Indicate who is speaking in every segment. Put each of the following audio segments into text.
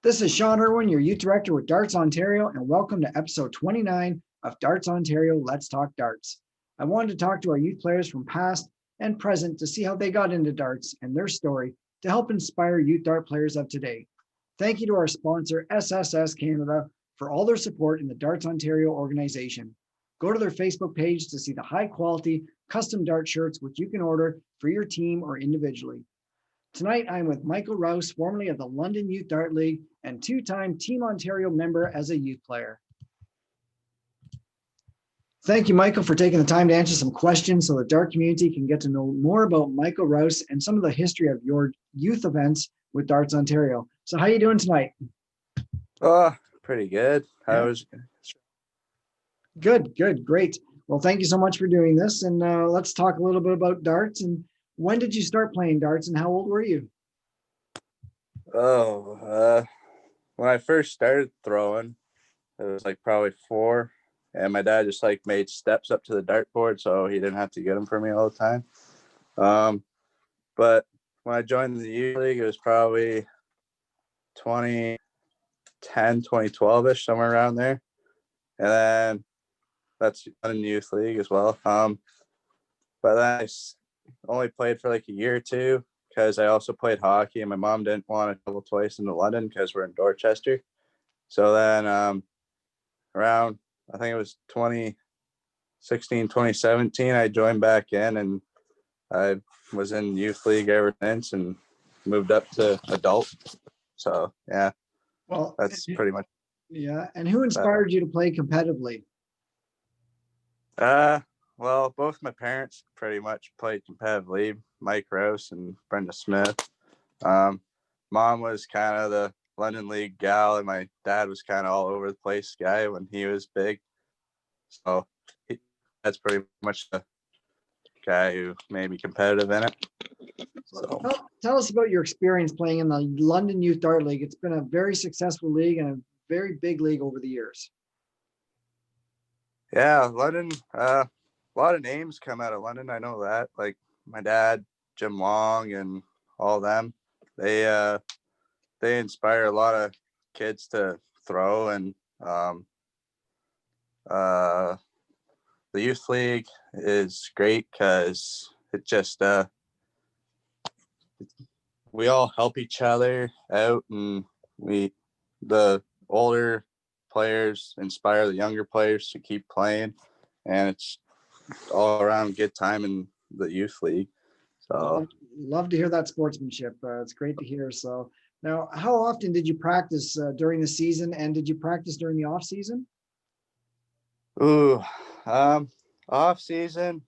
Speaker 1: This is Shawn Irwin, your youth director with Darts Ontario, and welcome to episode 29 of Darts Ontario Let's Talk Darts. I wanted to talk to our youth players from past and present to see how they got into darts and their story to help inspire youth dart players of today. Thank you to our sponsor, SSS Canada, for all their support in the Darts Ontario organization. Go to their Facebook page to see the high quality custom dart shirts which you can order for your team or individually. Tonight, I'm with Michael Rowse, formerly of the London Youth Dart League and two-time Team Ontario member as a youth player. Thank you, Michael, for taking the time to answer some questions so the dart community can get to know more about Michael Rowse and some of the history of your youth events with Darts Ontario. So how are you doing tonight?
Speaker 2: Oh, pretty good.
Speaker 1: Good, great. Well, thank you so much for doing this. And let's talk a little bit about darts. And when did you start playing darts and how old were you?
Speaker 2: When I first started throwing, it was like probably 4, and my dad just like made steps up to the dartboard, so he didn't have to get them for me all the time. But when I joined the youth league, it was probably 2010, 2012-ish, somewhere around there. And then that's in the youth league as well. But then I only played for like a year or two because I also played hockey, and my mom didn't want to travel twice into London because we're in Dorchester. So then around, I think it was 2016, 2017, I joined back in, and I was in youth league ever since and moved up to adult. So, yeah,
Speaker 1: well,
Speaker 2: that's pretty much.
Speaker 1: Yeah. And who inspired you to play competitively?
Speaker 2: Well, both my parents pretty much played competitively, Mike Rowse and Brenda Smith. Mom was kind of the London League gal, and my dad was kind of all over the place guy when he was big. So that's pretty much the guy who made me competitive in it. So
Speaker 1: tell us about your experience playing in the London Youth Dart League. It's been a very successful league and a very big league over the years.
Speaker 2: Yeah, London, a lot of names come out of London. I know that. Like my dad, Jim Long, and all them. They inspire a lot of kids to throw, and the youth league is great because it just we all help each other out, and the older players inspire the younger players to keep playing, and it's all around good time in the youth league. So
Speaker 1: love to hear that sportsmanship. It's great to hear. So now, how often did you practice during the season, and did you practice during the off season?
Speaker 2: Off season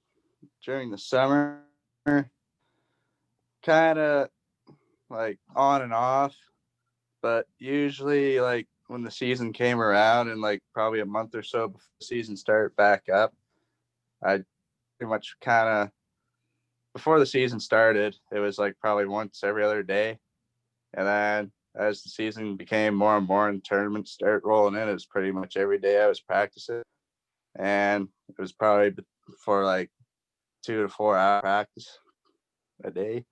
Speaker 2: during the summer, kind of like on and off, but usually like when the season came around and like probably a month or so before the season started back up, I pretty much kind of, before the season started, it was like probably once every other day. And then as the season became more and more and tournaments started rolling in, it was pretty much every day I was practicing. And it was probably for like 2 to 4 hour practice a day.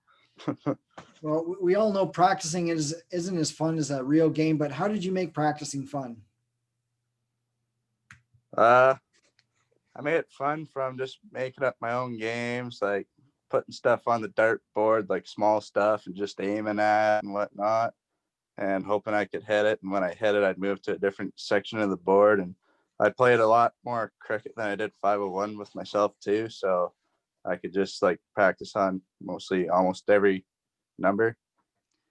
Speaker 1: Well, we all know practicing isn't as fun as a real game, but how did you make practicing fun?
Speaker 2: I made it fun from just making up my own games, like putting stuff on the dartboard, like small stuff, and just aiming at and whatnot, and hoping I could hit it. And when I hit it, I'd move to a different section of the board. And I played a lot more cricket than I did 501 with myself too, so I could just like practice on almost every number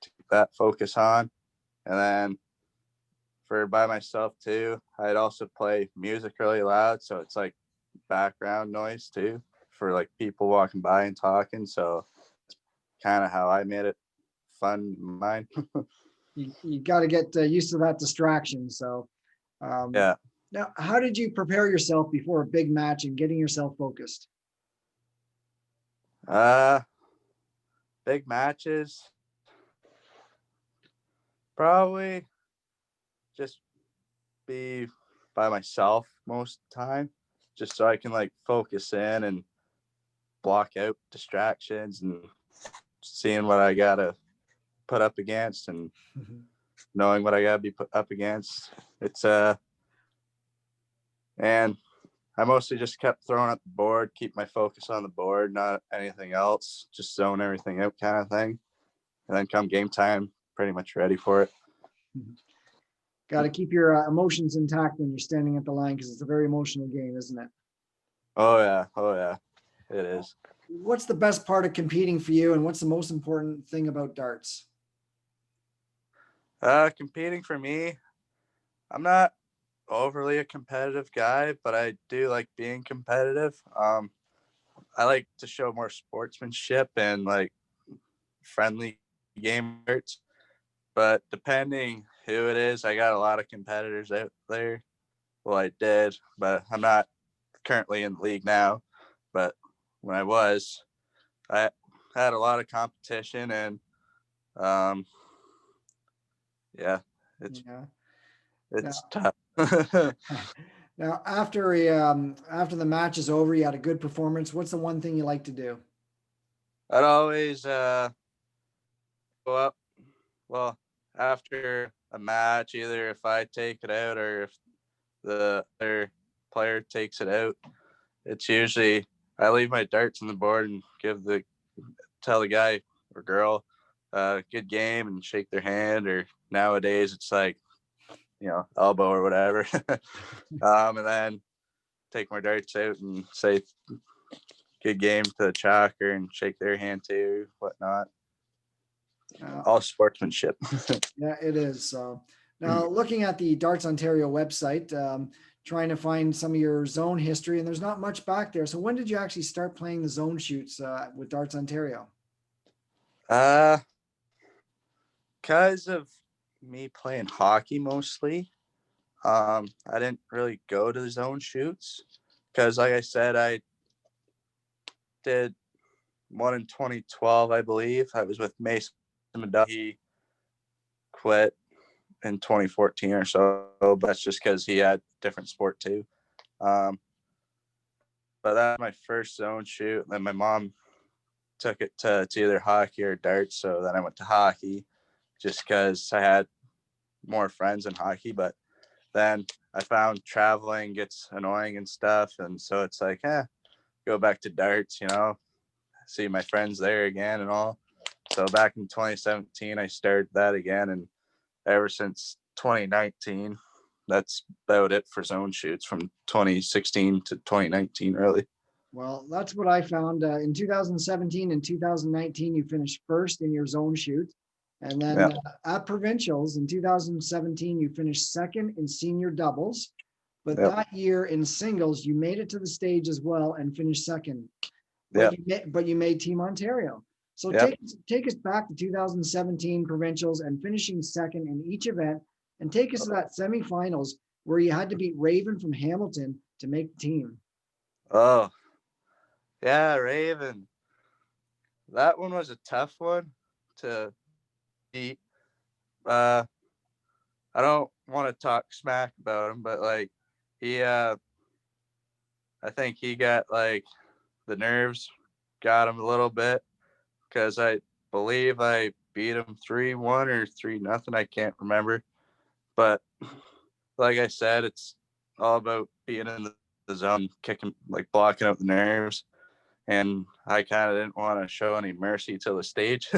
Speaker 2: to keep that focus on. And then for by myself too, I'd also play music really loud, so it's like background noise too for like people walking by and talking. So it's kind of how I made it fun in mine.
Speaker 1: you got to get used to that distraction. So
Speaker 2: yeah.
Speaker 1: Now, how did you prepare yourself before a big match and getting yourself focused?
Speaker 2: Big matches, probably just be by myself most of the time, just so I can like focus in and block out distractions and seeing what I gotta put up against. And knowing what I gotta be put up against. It's and I mostly just kept throwing at the board, keep my focus on the board, not anything else, just zone everything out kind of thing. And then come game time, pretty much ready for it.
Speaker 1: Got to keep your emotions intact when you're standing at the line because it's a very emotional game, isn't it?
Speaker 2: Oh yeah, it is.
Speaker 1: What's the best part of competing for you, and what's the most important thing about darts?
Speaker 2: Competing for me, I'm not overly a competitive guy, but I do like being competitive. I like to show more sportsmanship and like friendly game darts. But depending who it is, I got a lot of competitors out there. Well, I did, but I'm not currently in the league now. But when I was, I had a lot of competition, and um, yeah, it's
Speaker 1: Yeah.
Speaker 2: it's tough.
Speaker 1: Now, after the match is over, you had a good performance. What's the one thing you like to do?
Speaker 2: I'd always go up. Well, after a match, either if I take it out or if the other player takes it out, it's usually I leave my darts on the board and tell the guy or girl good game and shake their hand. Or nowadays it's like, elbow or whatever. And then take my darts out and say good game to the chalker and shake their hand too, whatnot. All sportsmanship.
Speaker 1: Yeah, it is. So now looking at the Darts Ontario website, trying to find some of your zone history, and there's not much back there. So when did you actually start playing the zone shoots with Darts Ontario?
Speaker 2: Because of me playing hockey mostly, I didn't really go to the zone shoots because, like I said, I did one in 2012, I believe. I was with Mason Madonna. He quit in 2014 or so, but that's just because he had different sport too. Um, but that was my first zone shoot. Then my mom took it to either hockey or darts, so then I went to hockey just because I had more friends in hockey. But then I found traveling gets annoying and stuff, and so it's like, go back to darts, see my friends there again and all. So back in 2017, I started that again, and ever since 2019, that's about it for zone shoots from 2016 to 2019, really.
Speaker 1: Well, that's what I found. In 2017 and 2019, you finished first in your zone shoot. And then at Provincials in 2017, you finished second in senior doubles. But that year in singles, you made it to the stage as well and finished second. But you made Team Ontario. So take us back to 2017 Provincials and finishing second in each event, and take us to that semifinals where you had to beat Raven from Hamilton to make the team.
Speaker 2: Oh, yeah, Raven. That one was a tough one to beat. I don't want to talk smack about him, but like I think he got like the nerves got him a little bit because I believe I beat him 3-1 or 3-0. I can't remember. But like I said, it's all about being in the zone, kicking, like blocking out the nerves. And I kind of didn't want to show any mercy to the stage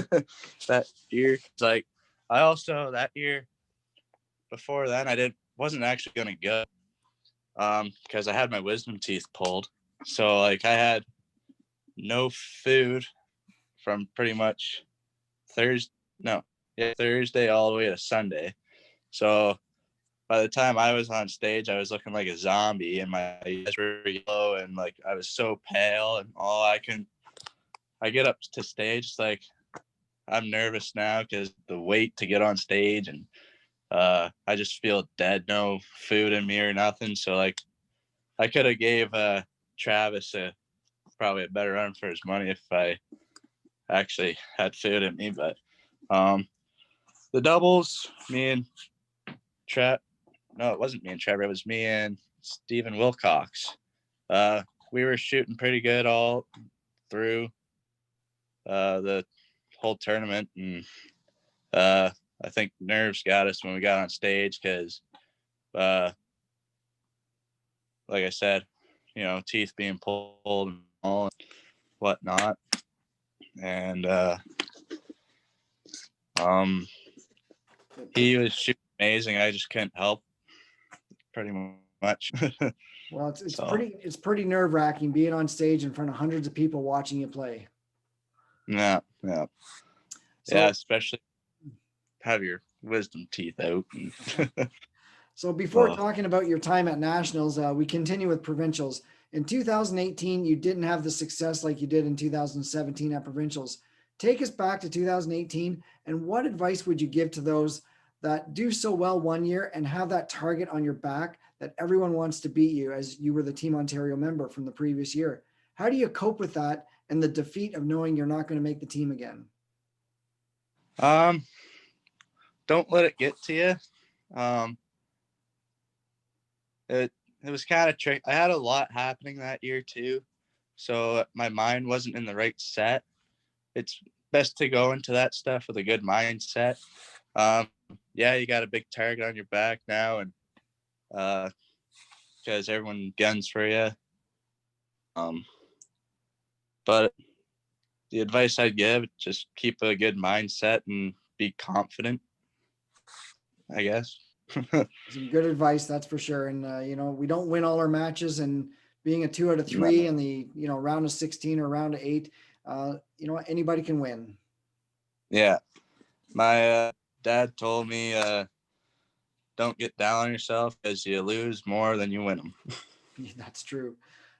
Speaker 2: that year. It's like I also that year before then wasn't actually going to go because I had my wisdom teeth pulled. So like I had no food from pretty much Thursday all the way to Sunday. So by the time I was on stage, I was looking like a zombie, and my eyes were yellow, and like I was so pale, and I get up to stage, like I'm nervous now because the wait to get on stage, and I just feel dead, no food in me or nothing. So like I could have gave Travis probably a better run for his money if I actually had food in me. But the doubles, me and no, it wasn't me and Trevor. It was me and Stephen Wilcox. We were shooting pretty good all through the whole tournament, and I think nerves got us when we got on stage because, like I said, teeth being pulled and all and whatnot. And he was shooting amazing. I just couldn't help pretty much.
Speaker 1: Well, it's pretty nerve-wracking being on stage in front of hundreds of people watching you play.
Speaker 2: Yeah.
Speaker 1: So,
Speaker 2: yeah, especially have your wisdom teeth out.
Speaker 1: So before talking about your time at Nationals, we continue with Provincials. In 2018, you didn't have the success like you did in 2017 at Provincials. Take us back to 2018, and what advice would you give to those that do so well one year and have that target on your back that everyone wants to beat you, as you were the Team Ontario member from the previous year? How do you cope with that and the defeat of knowing you're not going to make the team again?
Speaker 2: Don't let it get to you. It was kind of tricky. I had a lot happening that year too, so my mind wasn't in the right set. It's best to go into that stuff with a good mindset. Yeah, you got a big target on your back now, and because everyone guns for you. But the advice I'd give, just keep a good mindset and be confident, I guess.
Speaker 1: Some good advice, that's for sure. And we don't win all our matches, and being a 2 out of 3 in the round of 16 or round of 8, anybody can win.
Speaker 2: Yeah, my dad told me don't get down on yourself because you lose more than you win them.
Speaker 1: That's true.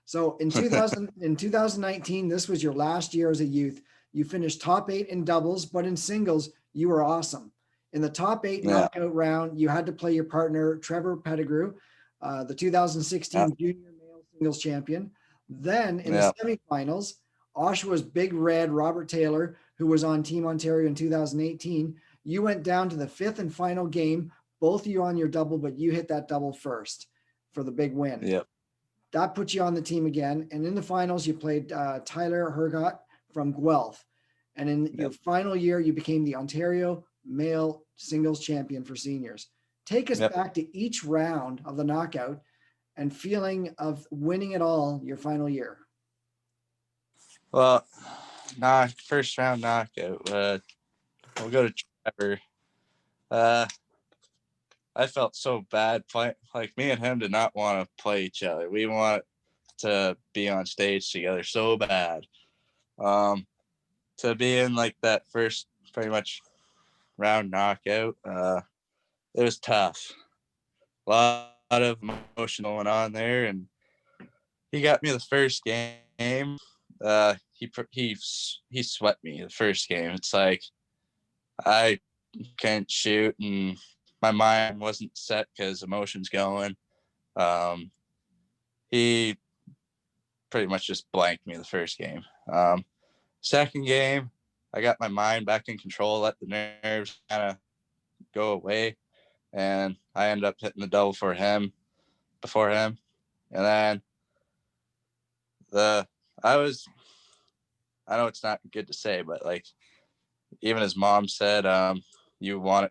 Speaker 1: So in 2019, this was your last year as a youth. You finished top 8 in doubles, but in singles, you were awesome. In the top 8 knockout round, you had to play your partner, Trevor Pettigrew, the 2016 junior male singles champion. Then in the semifinals, Oshawa's Big Red, Robert Taylor, who was on Team Ontario in 2018, you went down to the 5th and final game, both of you on your double, but you hit that double first for the big win.
Speaker 2: Yep.
Speaker 1: That put you on the team again. And in the finals, you played Tyler Hergott from Guelph. And in your final year, you became the Ontario male singles champion for seniors. Take us back to each round of the knockout and feeling of winning it all your final year.
Speaker 2: Well, first round knockout. We'll go to Trevor. I felt so bad playing. Like, me and him did not want to play each other. We want to be on stage together so bad. To be in like that first pretty much round knockout, it was tough. A lot of emotion going on there, and he got me the first game. He swept me the first game. It's like I can't shoot, and my mind wasn't set because emotions going. He pretty much just blanked me the first game. Second game, I got my mind back in control, let the nerves kind of go away, and I ended up hitting the double before him. And then I know it's not good to say, but like, even his mom said, you were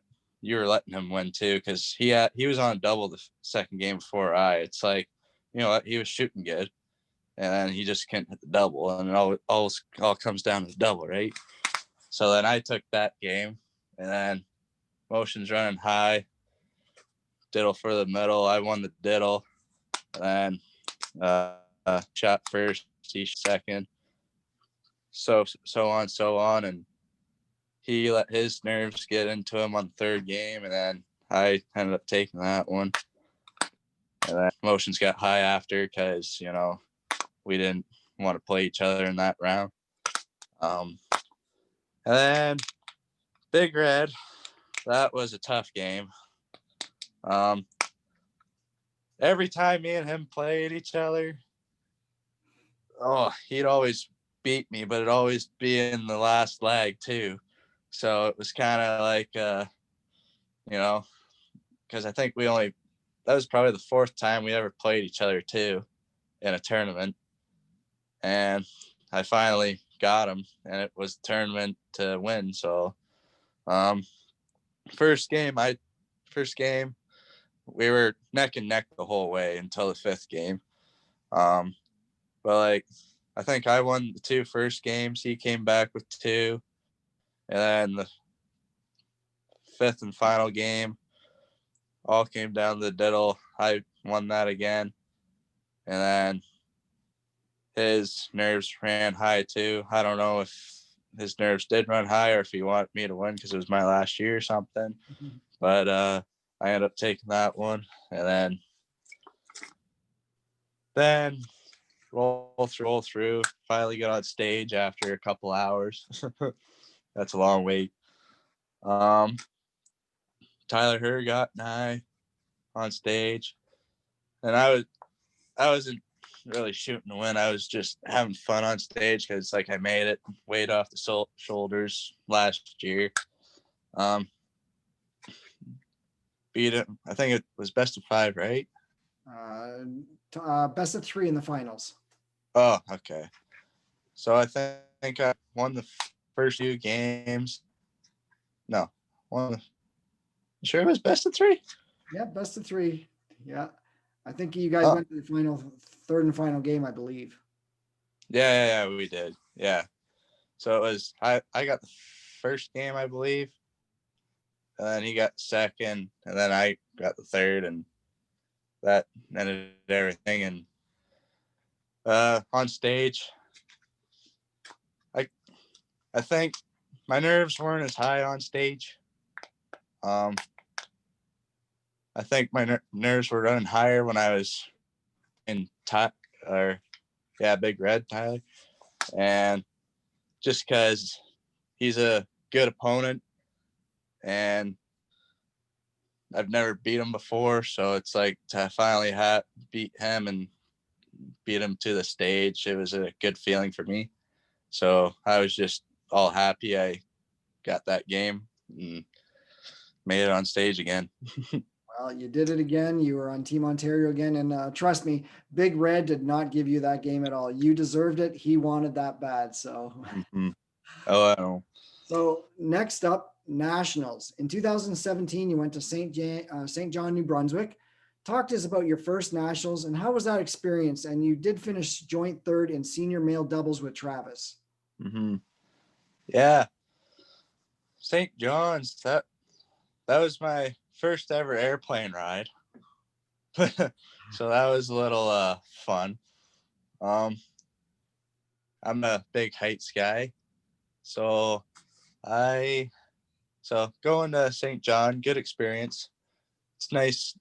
Speaker 2: letting him win too, because he was on a double the second game before it's like, he was shooting good, and then he just couldn't hit the double, and it all comes down to the double, right? So then I took that game, and then motions running high, diddle for the middle. I won the diddle, and then shot first, he second, so on, and he let his nerves get into him on the third game, and then I ended up taking that one. And then emotions got high after because, we didn't want to play each other in that round. And then Big Red, that was a tough game. Every time me and him played each other, he'd always beat me, but it'd always be in the last leg too. So it was kind of like, because I think that was probably the 4th time we ever played each other too in a tournament. And I finally got him, and it was the tournament to win. So first game, we were neck and neck the whole way until the fifth game. But like, I think I won the two first games. He came back with two, and then the fifth and final game all came down to the diddle. I won that again, and then his nerves ran high too. I don't know if his nerves did run high or if he wanted me to win because it was my last year or something. But I ended up taking that one, and then roll through. Finally got on stage after a couple hours. That's a long wait. Tyler Hergott and I on stage, and I wasn't really shooting to win. I was just having fun on stage because like I made it weight off the shoulders last year. Beat it. I think it was best of 5, right?
Speaker 1: Best of 3 in the finals.
Speaker 2: Oh, okay. So I think I won the first few games. No, sure it was best of 3?
Speaker 1: Yeah, best of 3. Yeah. I think you guys went to the third and final game, I believe.
Speaker 2: Yeah, we did. Yeah. So it was, I got the first game, I believe. And then he got second, and then I got the third, and that ended everything. And on stage, I think my nerves weren't as high on stage. I think my nerves were running higher when I was in Big Red Tyler, and just because he's a good opponent, and I've never beat him before, so it's like to finally beat him and beat him to the stage. It was a good feeling for me. So I was just all happy I got that game and made it on stage again.
Speaker 1: Well, you did it again. You were on Team Ontario again. And trust me, Big Red did not give you that game at all. You deserved it. He wanted that bad. So,
Speaker 2: Oh, I know.
Speaker 1: So next up, Nationals. In 2017, you went to St. John, New Brunswick. Talk to us about your first Nationals and how was that experience? And you did finish joint third in senior male doubles with Travis.
Speaker 2: Yeah. St. John's, that was my first ever airplane ride. So that was a little fun. I'm a big heights guy. So going to St. John, good experience. It's nice,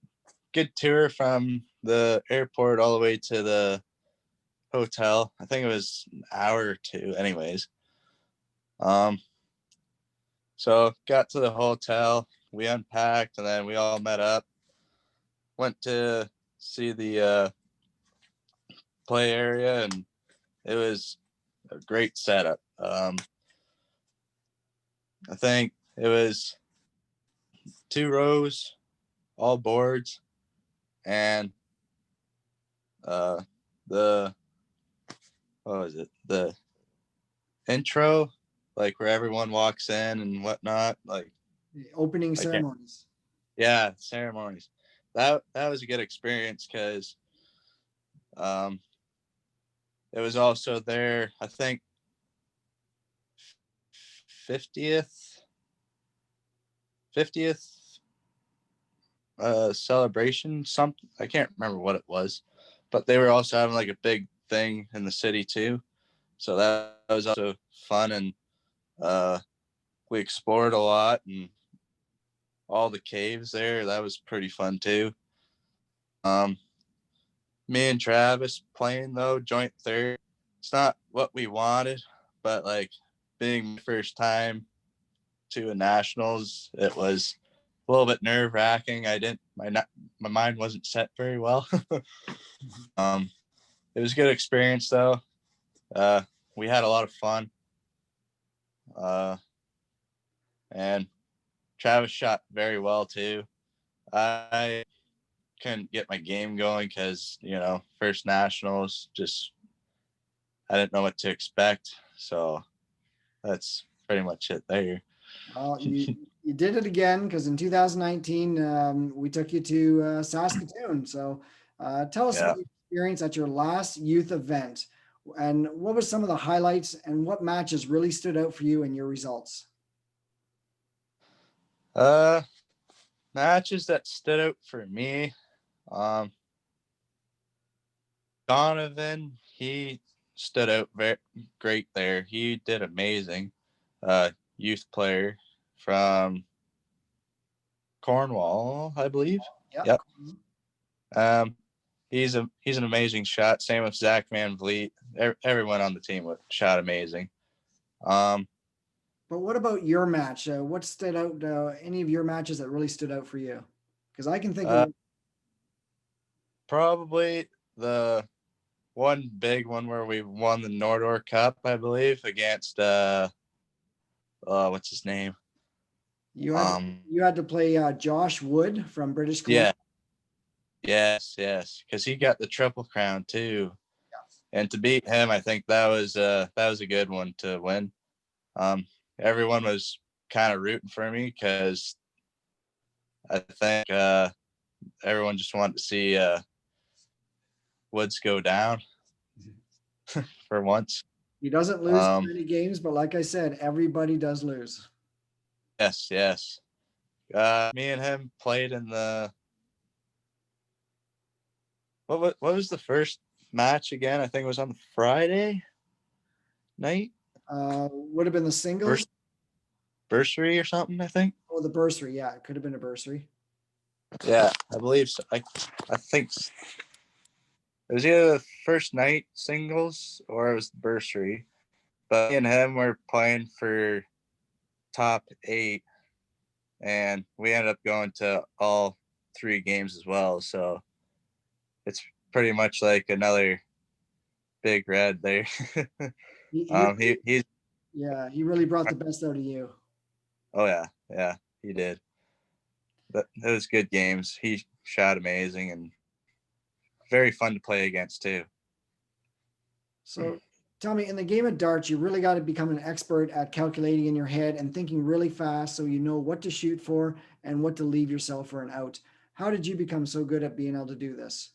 Speaker 2: good tour from the airport all the way to the hotel. I think it was an hour or two anyways. So got to the hotel, we unpacked, and then we all met up, went to see the play area, and it was a great setup. I think it was 2 rows, all boards, and the the intro, like where everyone walks in and whatnot, like
Speaker 1: the opening ceremonies.
Speaker 2: Yeah, ceremonies. That was a good experience because it was also their, I think, 50th celebration, something. I can't remember what it was, but they were also having like a big thing in the city too. So that was also fun, and we explored a lot and all the caves there. That was pretty fun too. Me and Travis playing though, joint third. It's not what we wanted, but like being my first time to a nationals, it was a little bit nerve wracking. My mind wasn't set very well. It was a good experience though. We had a lot of fun. And Travis shot very well too. I couldn't get my game going because, first nationals, just I didn't know what to expect. So that's pretty much it there.
Speaker 1: Well, You did it again because in 2019, we took you to Saskatoon. So tell us
Speaker 2: Yeah.
Speaker 1: about your experience at your last youth event and what was some of the highlights and what matches really stood out for you and your results?
Speaker 2: Uh, Matches that stood out for me. Um, Donovan, he stood out very great there. He did amazing. Youth player from Cornwall, I believe.
Speaker 1: Yeah.
Speaker 2: Yep. Um, he's an amazing shot. Same with Zach Van Vliet. Everyone on the team shot amazing. Um,
Speaker 1: But what about your match? What stood out? Any of your matches that really stood out for you? Because I can think
Speaker 2: uh,
Speaker 1: of.
Speaker 2: Probably the one big one where we won the Nordor Cup, I believe, against what's his name?
Speaker 1: You had
Speaker 2: Um,
Speaker 1: you had to play Josh Wood from British Columbia.
Speaker 2: yeah, yes, because he got the triple crown too, and to beat him, I think that was a good one to win. Everyone was kind of rooting for me because I think everyone just wanted to see Woods go down for once.
Speaker 1: He doesn't lose many games, but like I said, everybody does lose.
Speaker 2: Yes. Me and him played in the what was the first match again? I think it was on the Friday night.
Speaker 1: Would have been the singles
Speaker 2: First bursary or something, I think.
Speaker 1: or the bursary. Yeah, it could have been a bursary.
Speaker 2: Yeah, I believe so. I think it was either the first night singles or it was the bursary. But me and him were playing for top 8, and we ended up going to all 3 games as well. So it's pretty much like another big red there.
Speaker 1: He
Speaker 2: He's
Speaker 1: yeah, he really brought the best out of you.
Speaker 2: oh yeah, he did. But it was good games. He shot amazing and very fun to play against too.
Speaker 1: So tell me, in the game of darts, you really got to become an expert at calculating in your head and thinking really fast so you know what to shoot for and what to leave yourself for an out. How did you become so good at being able to do this?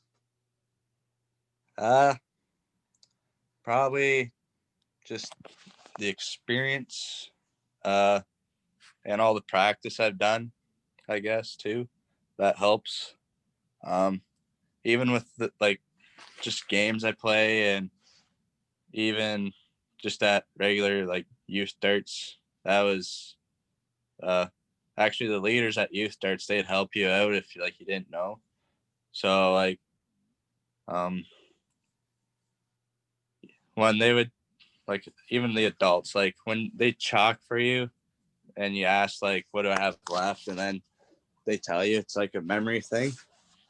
Speaker 2: Uh Probably just the experience, uh, and all the practice I've done, I guess too. That helps. Um, Even with the just games I play and even just at regular youth darts, that was uh actually the leaders at youth darts, they'd help you out if you didn't know. So um when they would even the adults, when they chalk for you and you ask what do I have left, and then they tell you, it's like a memory thing.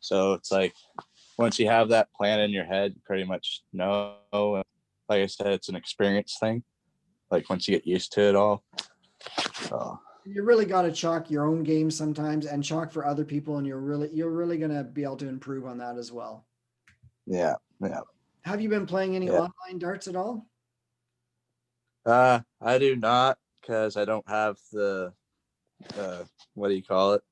Speaker 2: So it's once you have that plan in your head, you pretty much know. Like I said, it's an experience thing. Once you get used to it all. So
Speaker 1: You really got to chalk your own game sometimes and chalk for other people, and you're really going to be able to improve on that as well.
Speaker 2: yeah.
Speaker 1: Have you been playing any online darts at all?
Speaker 2: I do not, because I don't have the what do you call it?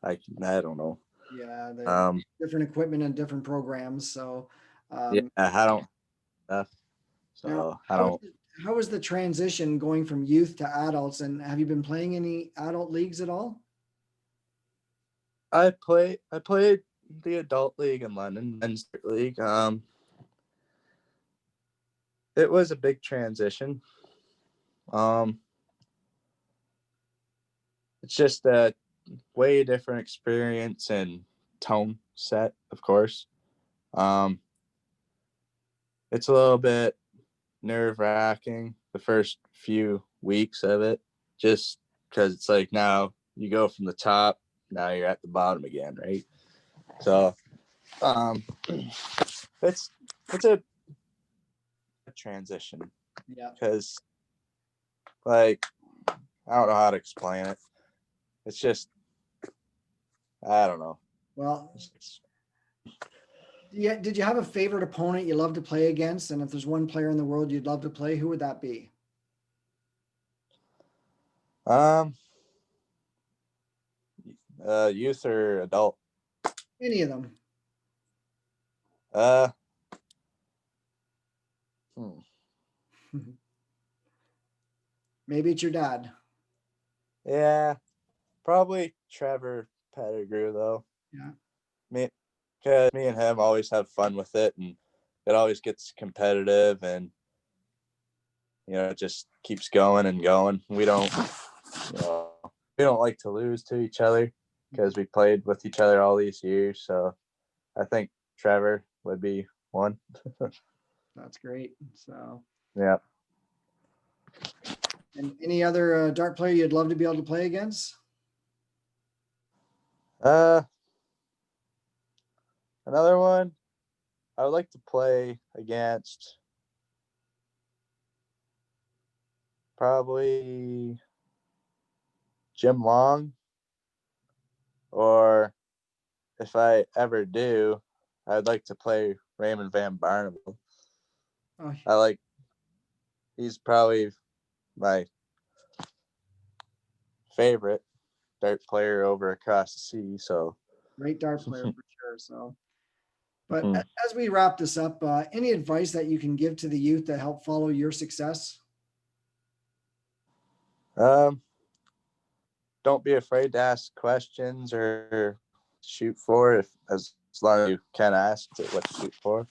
Speaker 2: I don't know.
Speaker 1: Yeah, the
Speaker 2: Um,
Speaker 1: different equipment and different programs. So,
Speaker 2: yeah, I don't.
Speaker 1: now
Speaker 2: So I don't.
Speaker 1: how is the transition going from youth to adults? And have you been playing any adult leagues at all?
Speaker 2: I played the adult league in London, men's league. It was a big transition. Um, it's just a way different experience and tone set, of course. Um, it's a little bit nerve wracking the first few weeks of it, just because it's now you go from the top, now you're at the bottom again, right? So, it's a transition
Speaker 1: Yeah.
Speaker 2: because I don't know how to explain it. It's just I don't know.
Speaker 1: Well, yeah. Did you have a favorite opponent you love to play against? And if there's one player in the world you'd love to play, who would that be?
Speaker 2: Um, Youth or adult?
Speaker 1: Any of them.
Speaker 2: Uh,
Speaker 1: Maybe it's your dad.
Speaker 2: yeah, probably Trevor Pettigrew though.
Speaker 1: Yeah.
Speaker 2: Because me and him always have fun with it, and it always gets competitive, and it just keeps going and going. We don't like to lose to each other because we played with each other all these years. So I think Trevor would be one.
Speaker 1: That's great. So,
Speaker 2: Yeah.
Speaker 1: and any other dart player you'd love to be able to play against?
Speaker 2: Another one I would like to play against probably Jim Long, or if I ever do, I'd like to play Raymond Van Barneveld.
Speaker 1: Oh,
Speaker 2: He's probably my favorite dart player over across the sea. So
Speaker 1: great dart player for sure. So, but as we wrap this up, any advice that you can give to the youth that help follow your success?
Speaker 2: Don't be afraid to ask questions or shoot for it as long as you can ask what to shoot for.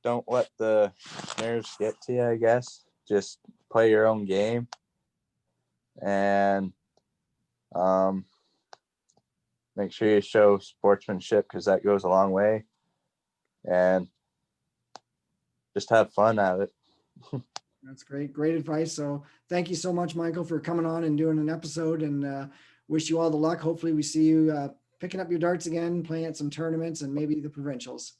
Speaker 2: Don't let the nerves get to you, I guess. Just play your own game and make sure you show sportsmanship because that goes a long way. And just have fun at it.
Speaker 1: That's great. Great advice. So thank you so much, Michael, for coming on and doing an episode, and wish you all the luck. Hopefully we see you picking up your darts again, playing at some tournaments and maybe the provincials.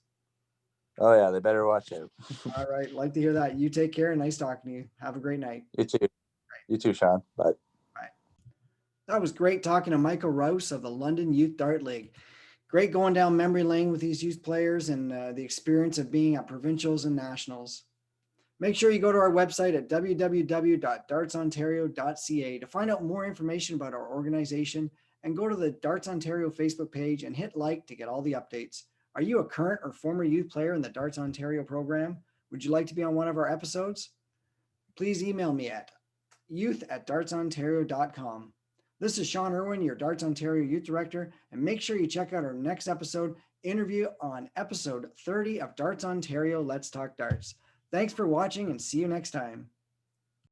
Speaker 2: Oh, yeah, they better watch out.
Speaker 1: All right. Like to hear that. You take care. Nice talking to you. Have a great night.
Speaker 2: You too. You too, Shawn. Bye.
Speaker 1: Bye. That was great talking to Michael Rowse of the London Youth Dart League. Great going down memory lane with these youth players and the experience of being at provincials and nationals. Make sure you go to our website at www.dartsontario.ca to find out more information about our organization, and go to the Darts Ontario Facebook page and hit like to get all the updates. Are you a current or former youth player in the Darts Ontario program? Would you like to be on one of our episodes? Please email me at youth@dartsontario.com. This is Shawn Irwin, your Darts Ontario Youth Director, and make sure you check out our next episode interview on episode 30 of Darts Ontario Let's Talk Darts. Thanks for watching and see you next time.